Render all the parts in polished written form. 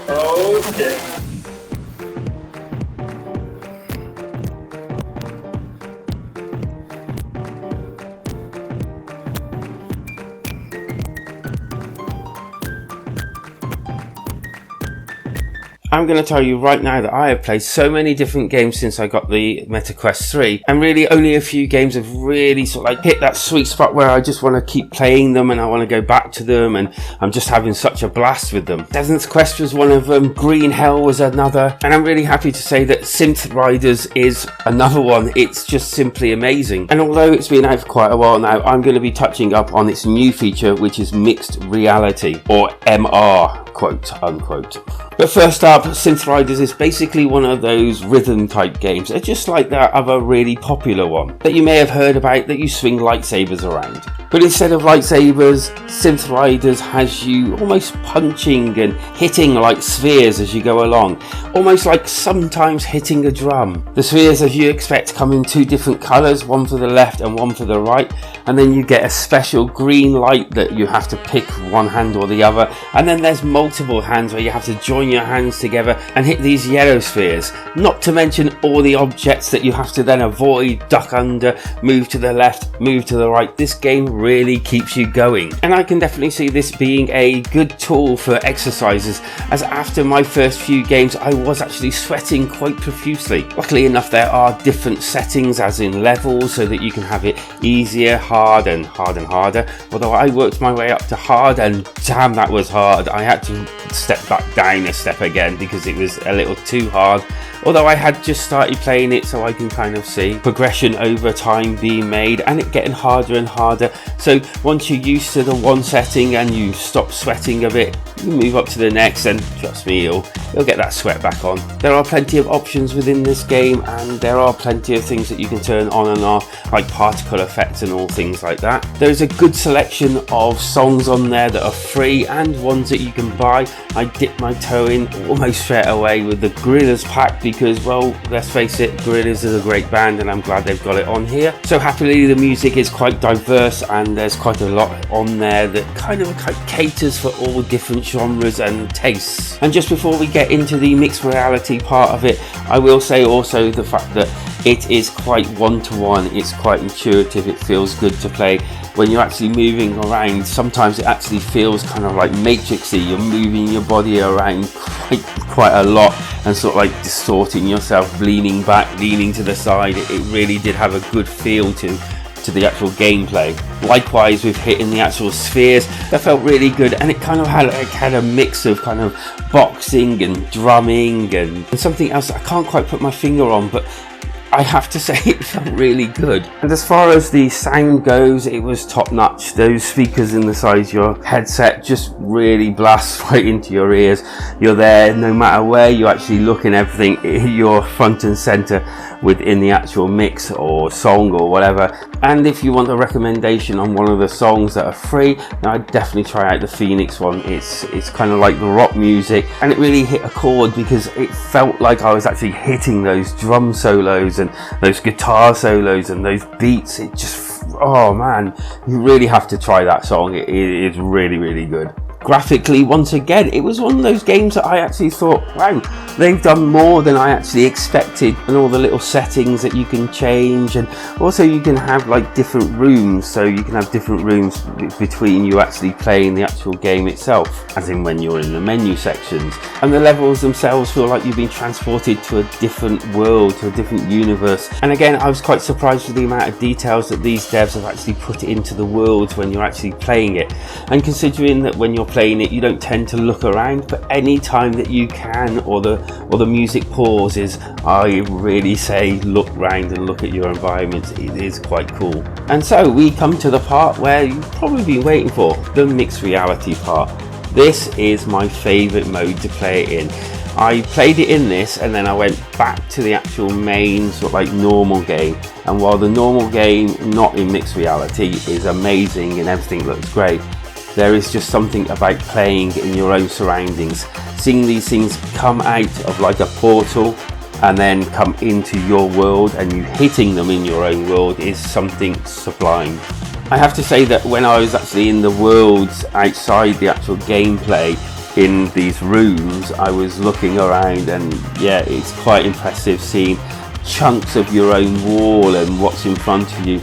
Okay. I'm going to tell you right now that I have played so many different games since I got the Meta Quest 3, and really only a few games have really sort of like hit that sweet spot where I just want to keep playing them and I want to go back to them, and I'm just having such a blast with them. Seventh Quest was one of them, Green Hell was another, and I'm really happy to say that Synth Riders is another one. It's just simply amazing. And although it's been out for quite a while now, I'm going to be touching up on its new feature, which is mixed reality, or MR, quote unquote. But first up, Synth Riders is basically one of those rhythm type games. It's just like that other really popular one that you may have heard about, that you swing lightsabers around. But instead of lightsabers, Synth Riders has you almost punching and hitting like spheres as you go along, almost like sometimes hitting a drum. The spheres, as you expect, come in two different colours, one for the left and one for the right, and then you get a special green light that you have to pick one hand or the other, and then there's multiple hands where you have to join your hands together and hit these yellow spheres, not to mention all the objects that you have to then avoid, duck under, move to the left, move to the right. This game really keeps you going, and I can definitely see this being a good tool for exercises, as after my first few games I was actually sweating quite profusely. Luckily enough, there are different settings, as in levels, so that you can have it easier, hard and harder, although I worked my way up to hard, and damn, that was hard. I had to step back down a step again because it was a little too hard, although I had just started playing it, so I can kind of see progression over time being made and it getting harder and harder. So once you're used to the one setting and you stop sweating a bit, you move up to the next, and trust me, you'll get that sweat back on. There are plenty of options within this game, and there are plenty of things that you can turn on and off, like particle effects and all things like that. There's a good selection of songs on there that are free and ones that you can buy. I dipped my toe in almost straight away with the Gorillaz pack because, well, let's face it, Gorillaz is a great band and I'm glad they've got it on here. So happily, the music is quite diverse and there's quite a lot on there that kind of caters for all different genres and tastes. And just before we get into the mixed reality part of it, I will say also the fact that it is quite one-to-one, it's quite intuitive, it feels good to play. When you're actually moving around, sometimes it actually feels kind of like Matrixy. You're moving your body around quite a lot and sort of like distorting yourself, leaning back, leaning to the side. It really did have a good feel to the actual gameplay. Likewise with hitting the actual spheres, that felt really good, and it kind of had a mix of kind of boxing and drumming and something else I can't quite put my finger on, but I have to say it felt really good. And as far as the sound goes, it was top notch. Those speakers in the side of your headset just really blast right into your ears. You're there no matter where you actually look, and everything, you're front and center within the actual mix or song or whatever. And if you want a recommendation on one of the songs that are free, then I'd definitely try out the Phoenix one. It's kind of like the rock music, and it really hit a chord because it felt like I was actually hitting those drum solos and those guitar solos and those beats. It just, oh man, you really have to try that song. It is really, really good. Graphically, once again, it was one of those games that I actually thought, wow, they've done more than I actually expected, and all the little settings that you can change, and also you can have like different rooms, so you can have different rooms between you actually playing the actual game itself, as in when you're in the menu sections, and the levels themselves feel like you've been transported to a different world, to a different universe. And again, I was quite surprised with the amount of details that these devs have actually put into the worlds when you're actually playing it, and considering that when you're playing it you don't tend to look around, but any time that you can, or the music pauses, I really say look round and look at your environment. It is quite cool. And so we come to the part where you've probably been waiting for, the mixed reality part. This is my favourite mode to play it in. I played it in this, and then I went back to the actual main sort of like normal game, and while the normal game, not in mixed reality, is amazing and everything looks great, there is just something about playing in your own surroundings, seeing these things come out of like a portal and then come into your world, and you hitting them in your own world is something sublime. I have to say that when I was actually in the worlds outside the actual gameplay, in these rooms, I was looking around, and yeah, it's quite impressive seeing chunks of your own wall and what's in front of you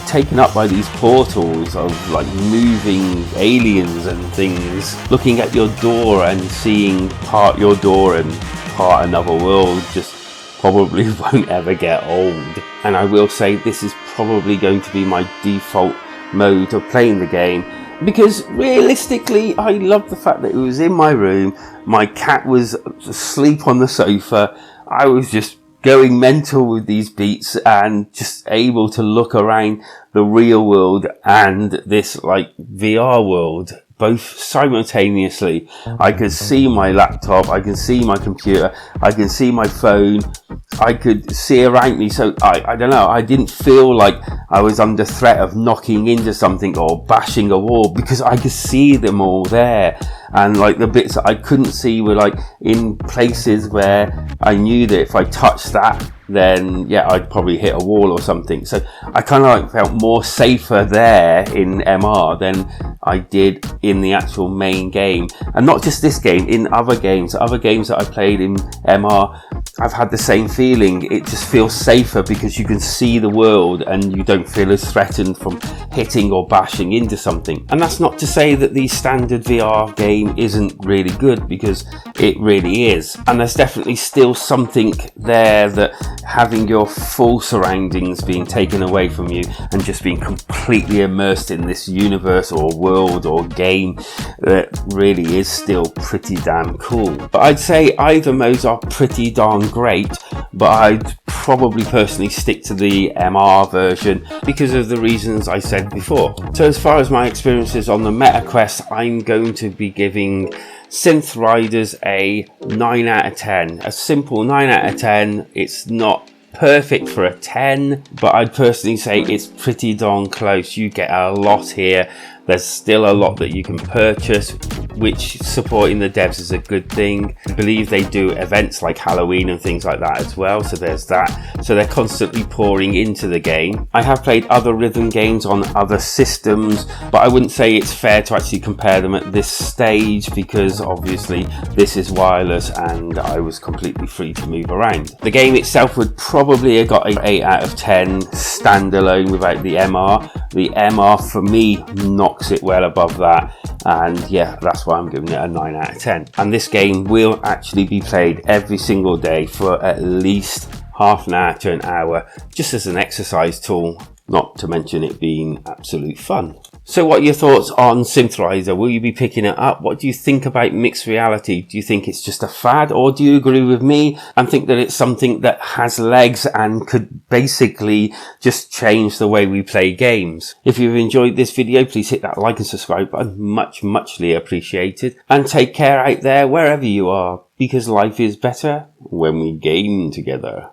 taken up by these portals of like moving aliens and things. Looking at your door and seeing part your door and part another world just probably won't ever get old. And I will say this is probably going to be my default mode of playing the game, because realistically I love the fact that it was in my room, my cat was asleep on the sofa, I was just going mental with these beats and just able to look around the real world and this like VR world both simultaneously. I could see my laptop, I can see my computer, I can see my phone, I could see around me. So I don't know, I didn't feel like I was under threat of knocking into something or bashing a wall, because I could see them all there. And like the bits that I couldn't see were like in places where I knew that if I touched that, then yeah, I'd probably hit a wall or something. So I kind of like felt more safer there in MR than I did in the actual main game. And not just this game, in other games that I played in MR, I've had the same feeling. It just feels safer because you can see the world and you don't feel as threatened from hitting or bashing into something. And that's not to say that the standard VR game isn't really good, because it really is. And there's definitely still something there that having your full surroundings being taken away from you and just being completely immersed in this universe or world or game, that really is still pretty damn cool. But I'd say either modes are pretty darn great, but I'd probably personally stick to the MR version because of the reasons I said before. So as far as my experiences on the MetaQuest, I'm going to be giving Synth Riders a 9 out of 10. A simple 9 out of 10. It's not perfect for a 10, but I'd personally say it's pretty darn close. You get a lot here. There's still a lot that you can purchase, which supporting the devs is a good thing. I believe they do events like Halloween and things like that as well, so there's that. So they're constantly pouring into the game. I have played other rhythm games on other systems, but I wouldn't say it's fair to actually compare them at this stage, because obviously this is wireless and I was completely free to move around. The game itself would probably have got an 8 out of 10 standalone without the MR. The MR for me knocks it well above that, and yeah, that's why I'm giving it a 9 out of 10. And this game will actually be played every single day for at least half an hour to an hour, just as an exercise tool, not to mention it being absolute fun. So what are your thoughts on Synth Rider? Will you be picking it up? What do you think about mixed reality? Do you think it's just a fad, or do you agree with me and think that it's something that has legs and could basically just change the way we play games? If you've enjoyed this video, please hit that like and subscribe button. Muchly appreciated. And take care out there wherever you are, because life is better when we game together.